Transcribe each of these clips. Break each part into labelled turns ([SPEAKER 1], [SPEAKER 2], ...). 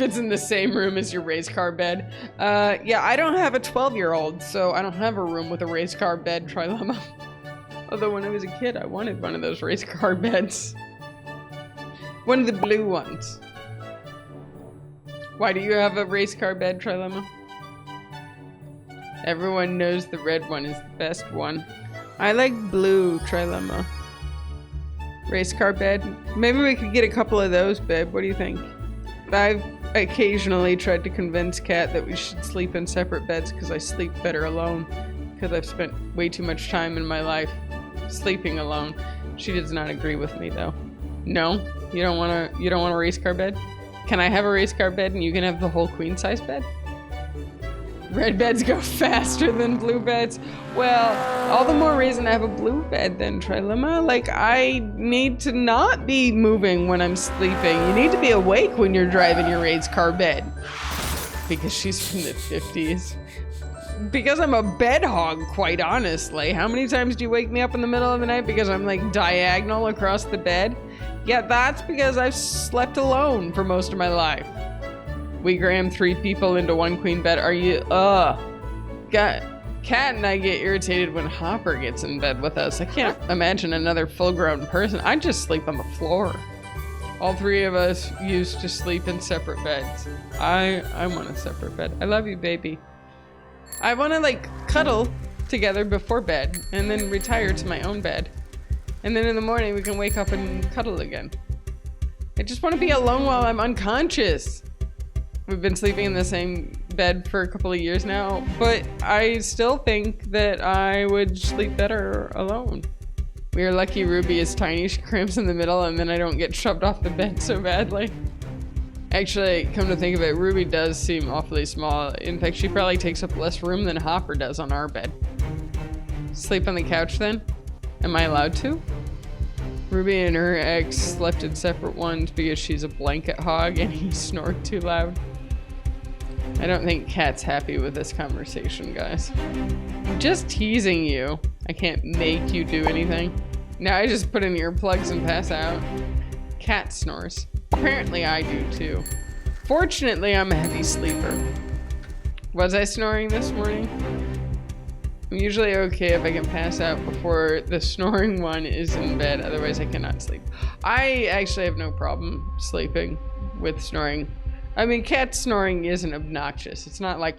[SPEAKER 1] it's in the same room as your race car bed. Yeah, I don't have a 12-year-old, so I don't have a room with a race car bed trilemma. Although when I was a kid, I wanted one of those race car beds. One of the blue ones. Why do you have a race car bed trilemma? Everyone knows the red one is the best one. I like blue trilemma. Race car bed. Maybe we could get a couple of those, babe. What do you think? I've occasionally tried to convince Kat that we should sleep in separate beds because I sleep better alone. Because I've spent way too much time in my life sleeping alone. She does not agree with me though. No? You don't want a race car bed? Can I have a race car bed and you can have the whole queen size bed? Red beds go faster than blue beds. Well, all the more reason to have a blue bed then, trilemma. Like, I need to not be moving when I'm sleeping. You need to be awake when you're driving your race car bed. Because she's from the 50s. Because I'm a bed hog, quite honestly. How many times do you wake me up in the middle of the night because I'm like diagonal across the bed? Yeah, that's because I've slept alone for most of my life. We crammed 3 people into one queen bed. Are you, Kat and I get irritated when Hopper gets in bed with us. I can't imagine another full-grown person. I just sleep on the floor. All 3 of us used to sleep in separate beds. I want a separate bed. I love you, baby. I want to like cuddle together before bed and then retire to my own bed. And then in the morning we can wake up and cuddle again. I just want to be alone while I'm unconscious. We've been sleeping in the same bed for a couple of years now, but I still think that I would sleep better alone. We are lucky Ruby is tiny. She cramps in the middle and then I don't get shoved off the bed so badly. Actually, come to think of it, Ruby does seem awfully small. In fact, she probably takes up less room than Hopper does on our bed. Sleep on the couch then? Am I allowed to? Ruby and her ex slept in separate ones because she's a blanket hog and he snored too loud. I don't think Kat's happy with this conversation, guys. I'm just teasing you. I can't make you do anything. Now I just put in earplugs and pass out. Kat snores. Apparently I do too. Fortunately, I'm a heavy sleeper. Was I snoring this morning? I'm usually okay if I can pass out before the snoring one is in bed, otherwise I cannot sleep. I actually have no problem sleeping with snoring. I mean, Cat snoring isn't obnoxious. It's not like...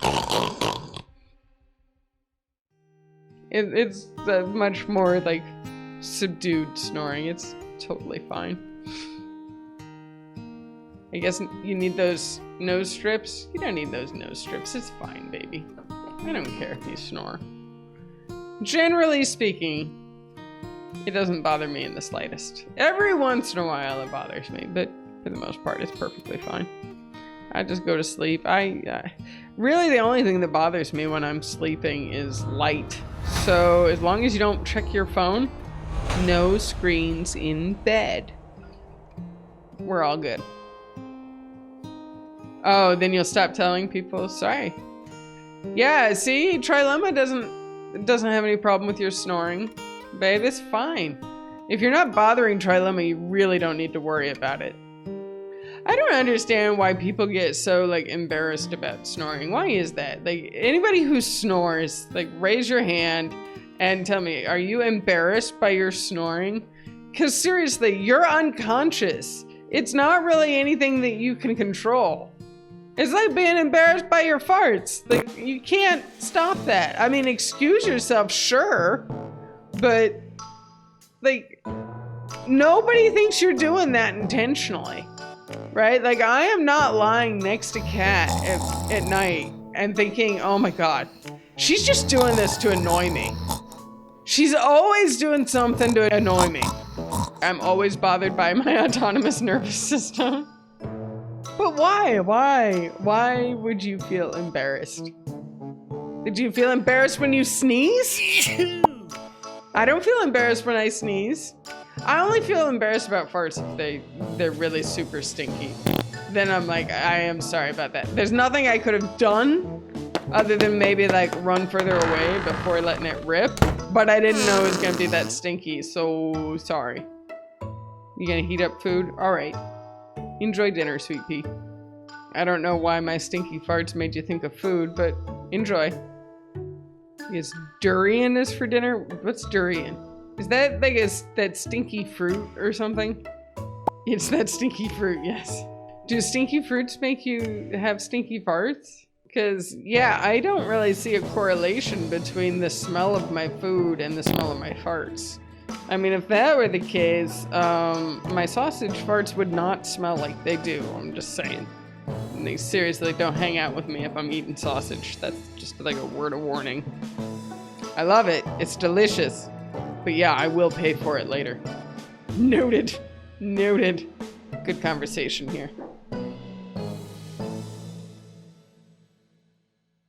[SPEAKER 1] It's much more like subdued snoring. It's totally fine. I guess you need those nose strips. You don't need those nose strips. It's fine, baby. I don't care if you snore. Generally speaking, it doesn't bother me in the slightest. Every once in a while it bothers me, but for the most part it's perfectly fine. I just go to sleep. Really the only thing that bothers me when I'm sleeping is light. So as long as you don't check your phone, no screens in bed. We're all good. Oh, then you'll stop telling people? Sorry. Yeah, see? Trilemma doesn't have any problem with your snoring. Babe, it's fine. If you're not bothering Trilemma, you really don't need to worry about it. I don't understand why people get so, like, embarrassed about snoring. Why is that? Like, anybody who snores, like, raise your hand and tell me, are you embarrassed by your snoring? Because seriously, you're unconscious. It's not really anything that you can control. It's like being embarrassed by your farts. Like, you can't stop that. I mean, excuse yourself, sure. But, like, nobody thinks you're doing that intentionally. Right? Like, I am not lying next to Kat at night and thinking, oh my god, she's just doing this to annoy me. She's always doing something to annoy me. I'm always bothered by my autonomous nervous system. But why? Why would you feel embarrassed? Did you feel embarrassed when you sneeze? I don't feel embarrassed when I sneeze. I only feel embarrassed about farts if they're really super stinky. Then I'm like, I am sorry about that. There's nothing I could have done other than maybe like run further away before letting it rip. But I didn't know it was gonna be that stinky, so sorry. You gonna heat up food? All right. Enjoy dinner, sweet pea. I don't know why my stinky farts made you think of food, but enjoy. Yes, durian is for dinner? What's durian? Is that like that stinky fruit or something? It's that stinky fruit, yes. Do stinky fruits make you have stinky farts? Because, yeah, I don't really see a correlation between the smell of my food and the smell of my farts. I mean, if that were the case, my sausage farts would not smell like they do. I'm just saying. And they seriously don't hang out with me if I'm eating sausage. That's just like a word of warning. I love it. It's delicious. But yeah, I will pay for it later. Noted. Noted. Good conversation here.